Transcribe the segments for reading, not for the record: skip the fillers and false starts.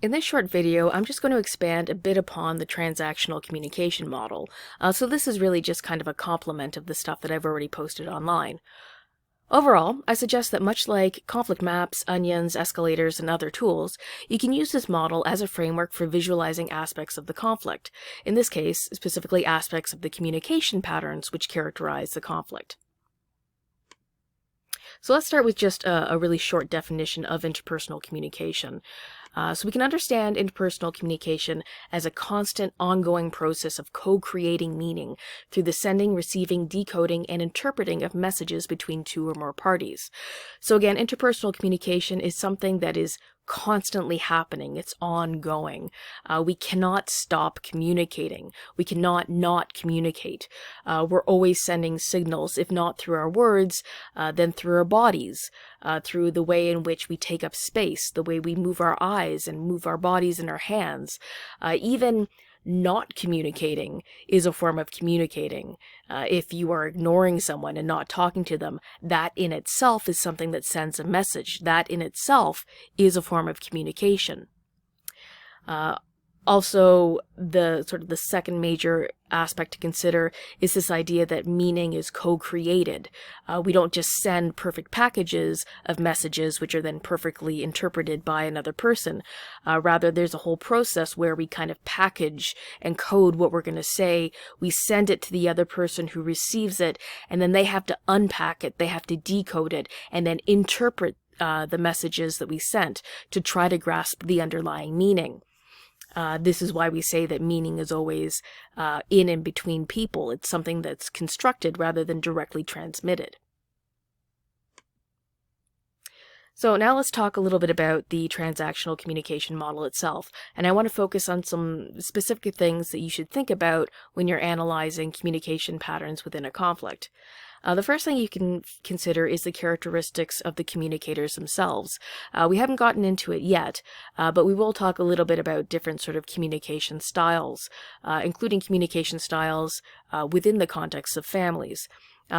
In this short video, I'm just going to expand a bit upon the transactional communication model. So this is really just kind of a complement of the stuff that I've already posted online. Overall, I suggest that much like conflict maps, onions, escalators, and other tools, you can use this model as a framework for visualizing aspects of the conflict. In this case, specifically aspects of the communication patterns which characterize the conflict. So let's start with just a really short definition of interpersonal communication. So we can understand interpersonal communication as a constant, ongoing process of co-creating meaning through the sending, receiving, decoding, and interpreting of messages between two or more parties. So again, interpersonal communication is something that is constantly happening. It's ongoing. We cannot stop communicating. We cannot not communicate. We're always sending signals, if not through our words, then through our bodies, through the way in which we take up space, the way we move our eyes and move our bodies and our hands. Even not communicating is a form of communicating. If you are ignoring someone and not talking to them, that in itself is something that sends a message. That in itself is a form of communication. Also, the second major aspect to consider is this idea that meaning is co-created. We don't just send perfect packages of messages which are then perfectly interpreted by another person. Rather, there's a whole process where we kind of package and code what we're going to say. We send it to the other person who receives it, and then they have to unpack it, they have to decode it, and then interpret the messages that we sent to try to grasp the underlying meaning. This is why we say that meaning is always in and between people. It's something that's constructed rather than directly transmitted. So now let's talk a little bit about the transactional communication model itself. And I want to focus on some specific things that you should think about when you're analyzing communication patterns within a conflict. The first thing you can consider is the characteristics of the communicators themselves. We haven't gotten into it yet, but we will talk a little bit about different sort of communication styles, including communication styles within the context of families.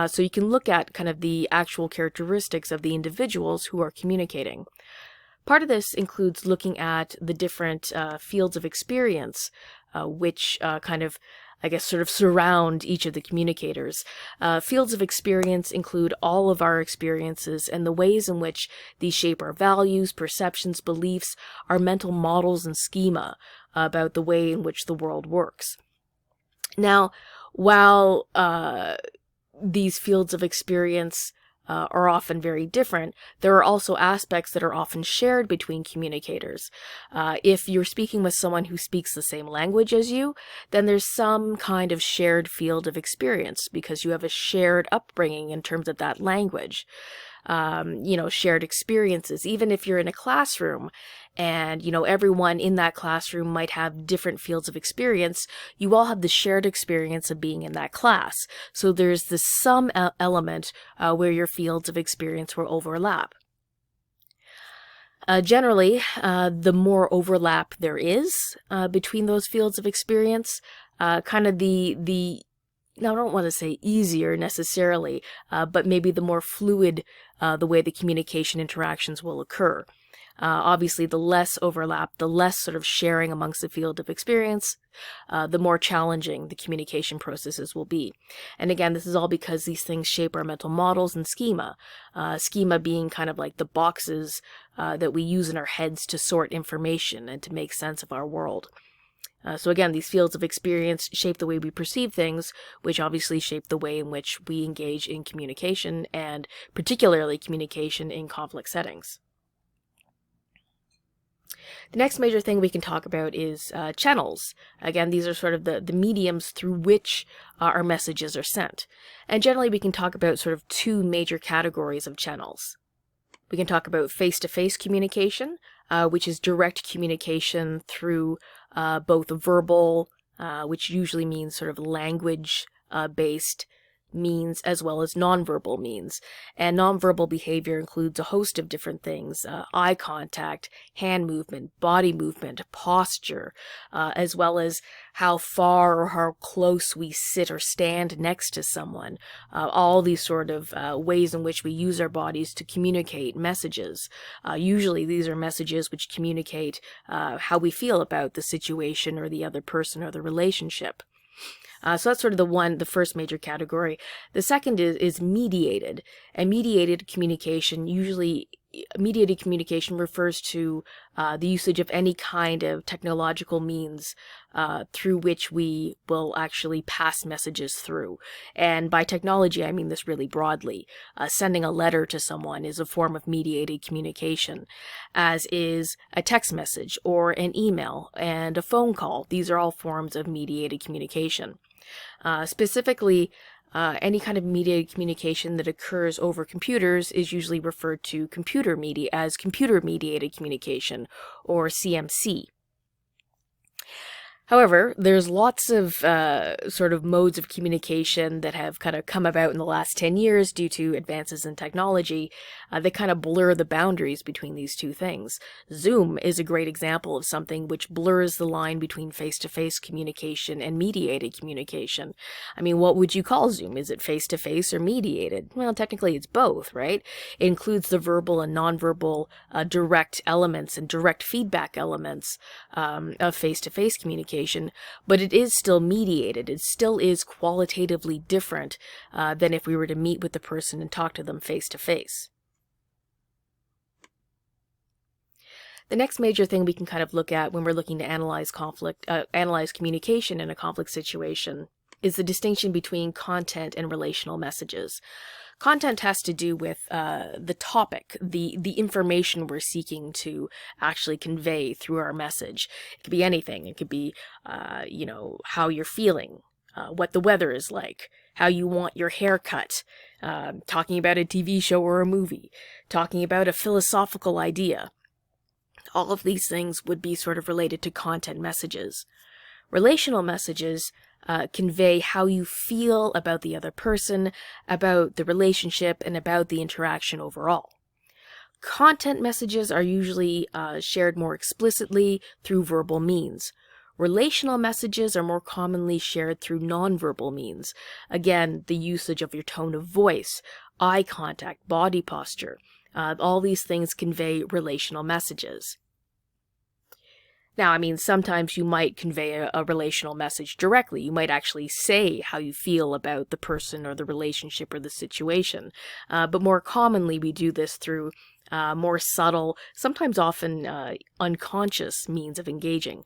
So you can look at kind of the actual characteristics of the individuals who are communicating. Part of this includes looking at the different fields of experience, which kind of sort of surround each of the communicators. Fields of experience include all of our experiences and the ways in which these shape our values, perceptions, beliefs, our mental models and schema about the way in which the world works. Now, while these fields of experience are often very different, there are also aspects that are often shared between communicators. If you're speaking with someone who speaks the same language as you, then there's some kind of shared field of experience because you have a shared upbringing in terms of that language. Shared experiences. Even if you're in a classroom and, everyone in that classroom might have different fields of experience, you all have the shared experience of being in that class. So there's this some element where your fields of experience will overlap. Generally, the more overlap there is between those fields of experience, kind of now, I don't want to say easier necessarily, but maybe the more fluid the way the communication interactions will occur. Obviously, the less overlap, the less sort of sharing amongst the field of experience, the more challenging the communication processes will be. And again, this is all because these things shape our mental models and schema. Schema being kind of like the boxes that we use in our heads to sort information and to make sense of our world. So again, these fields of experience shape the way we perceive things, which obviously shape the way in which we engage in communication, and particularly communication in conflict settings. The next major thing we can talk about is channels. Again, these are sort of the mediums through which our messages are sent. And generally, we can talk about sort of two major categories of channels. We can talk about face-to-face communication, which is direct communication through both verbal, which usually means sort of language-based means as well as nonverbal means. And nonverbal behavior includes a host of different things: eye contact, hand movement, body movement, posture, as well as how far or how close we sit or stand next to someone. All these sort of ways in which we use our bodies to communicate messages. Usually these are messages which communicate how we feel about the situation or the other person or the relationship. So that's sort of the first major category. The second is mediated. And mediated communication refers to the usage of any kind of technological means through which we will actually pass messages through. And by technology, I mean this really broadly. Sending a letter to someone is a form of mediated communication, as is a text message or an email and a phone call. These are all forms of mediated communication. Specifically, any kind of mediated communication that occurs over computers is usually referred to as computer-mediated communication, or CMC. However, there's lots of sort of modes of communication that have kind of come about in the last 10 years due to advances in technology that kind of blur the boundaries between these two things. Zoom is a great example of something which blurs the line between face-to-face communication and mediated communication. I mean, what would you call Zoom? Is it face-to-face or mediated? Well, technically it's both, right? It includes the verbal and nonverbal direct elements and direct feedback elements of face-to-face communication. But it is still mediated. It still is qualitatively different than if we were to meet with the person and talk to them face to face. The next major thing we can kind of look at when we're looking to analyze communication in a conflict situation is the distinction between content and relational messages. Content has to do with the topic, the information we're seeking to actually convey through our message. It could be anything. It could be, how you're feeling, what the weather is like, how you want your hair cut, talking about a TV show or a movie, talking about a philosophical idea. All of these things would be sort of related to content messages. Relational messages convey how you feel about the other person, about the relationship, and about the interaction overall. Content messages are usually shared more explicitly through verbal means. Relational messages are more commonly shared through nonverbal means. Again, the usage of your tone of voice, eye contact, body posture. All these things convey relational messages. Now, I mean, sometimes you might convey a relational message directly. You might actually say how you feel about the person or the relationship or the situation. But more commonly, we do this through more subtle, sometimes often unconscious means of engaging.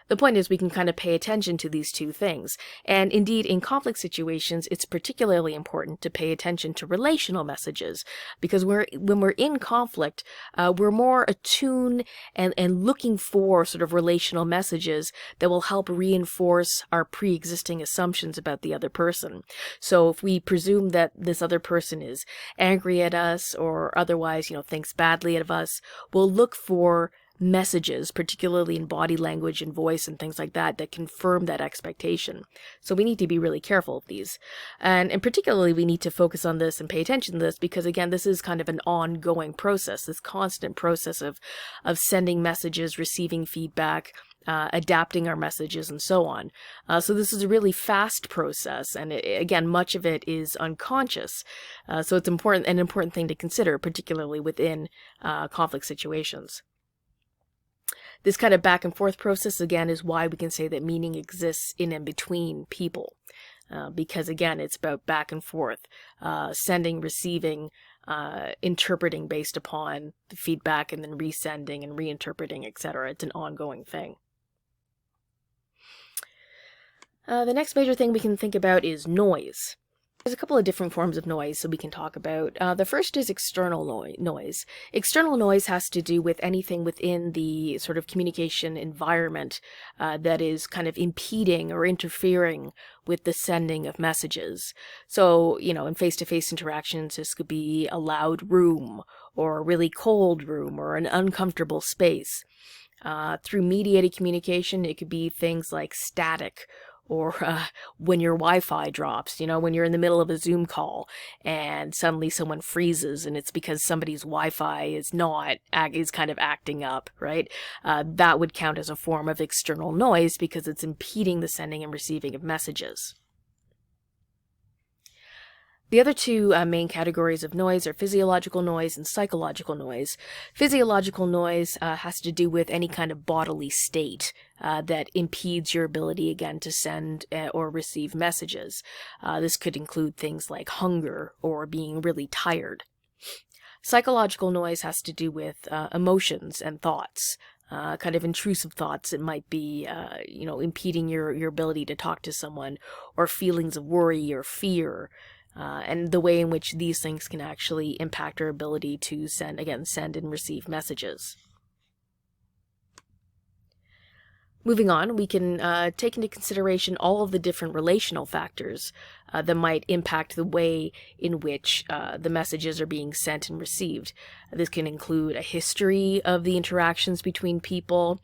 The point is we can kind of pay attention to these two things. And indeed, in conflict situations, it's particularly important to pay attention to relational messages, because when we're in conflict, we're more attuned and looking for sort of relational messages that will help reinforce our pre-existing assumptions about the other person. So if we presume that this other person is angry at us or otherwise, thinks badly of us, we'll look for messages, particularly in body language and voice and things like that, that confirm that expectation. So we need to be really careful of these. And particularly we need to focus on this and pay attention to this because, again, this is kind of an ongoing process, this constant process of sending messages, receiving feedback, adapting our messages, and so on. So this is a really fast process, and again, much of it is unconscious. So it's an important thing to consider, particularly within conflict situations. This kind of back and forth process, again, is why we can say that meaning exists in and between people. Because, again, it's about back and forth, sending, receiving, interpreting based upon the feedback, and then resending and reinterpreting, etc. It's an ongoing thing. The next major thing we can think about is noise. There's a couple of different forms of noise that we can talk about. The first is external noise. External noise has to do with anything within the sort of communication environment that is kind of impeding or interfering with the sending of messages. So, in face-to-face interactions, this could be a loud room or a really cold room or an uncomfortable space. Through mediated communication, it could be things like static or when your Wi-Fi drops, when you're in the middle of a Zoom call and suddenly someone freezes and it's because somebody's Wi-Fi is kind of acting up, right? That would count as a form of external noise because it's impeding the sending and receiving of messages. The other two main categories of noise are physiological noise and psychological noise. Physiological noise has to do with any kind of bodily state that impedes your ability, again, to send or receive messages. This could include things like hunger or being really tired. Psychological noise has to do with emotions and thoughts. Kind of intrusive thoughts. It might be, impeding your ability to talk to someone, or feelings of worry or fear. And the way in which these things can actually impact our ability to send and receive messages. Moving on, we can take into consideration all of the different relational factors that might impact the way in which the messages are being sent and received. This can include a history of the interactions between people,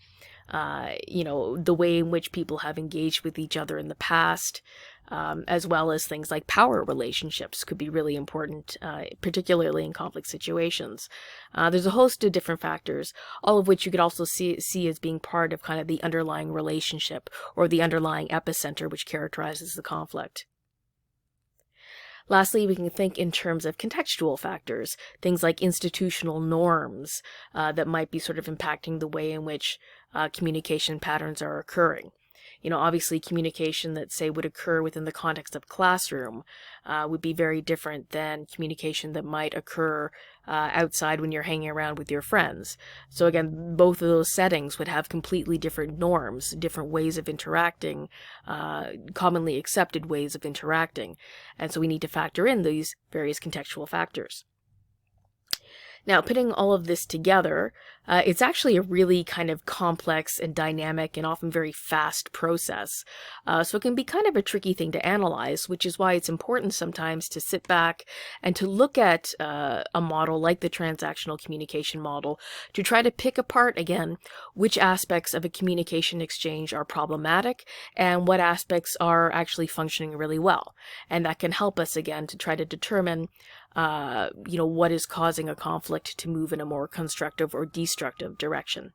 the way in which people have engaged with each other in the past, as well as things like power relationships could be really important, particularly in conflict situations. There's a host of different factors, all of which you could also see as being part of kind of the underlying relationship or the underlying epicenter which characterizes the conflict. Lastly, we can think in terms of contextual factors, things like institutional norms that might be sort of impacting the way in which communication patterns are occurring. Obviously communication that, say, would occur within the context of classroom would be very different than communication that might occur outside when you're hanging around with your friends. So again, both of those settings would have completely different norms, different ways of interacting, commonly accepted ways of interacting. And so we need to factor in these various contextual factors. Now, putting all of this together, it's actually a really kind of complex and dynamic and often very fast process. So it can be kind of a tricky thing to analyze, which is why it's important sometimes to sit back and to look at a model like the transactional communication model to try to pick apart, again, which aspects of a communication exchange are problematic and what aspects are actually functioning really well. And that can help us, again, to try to determine what is causing a conflict to move in a more constructive or destructive direction.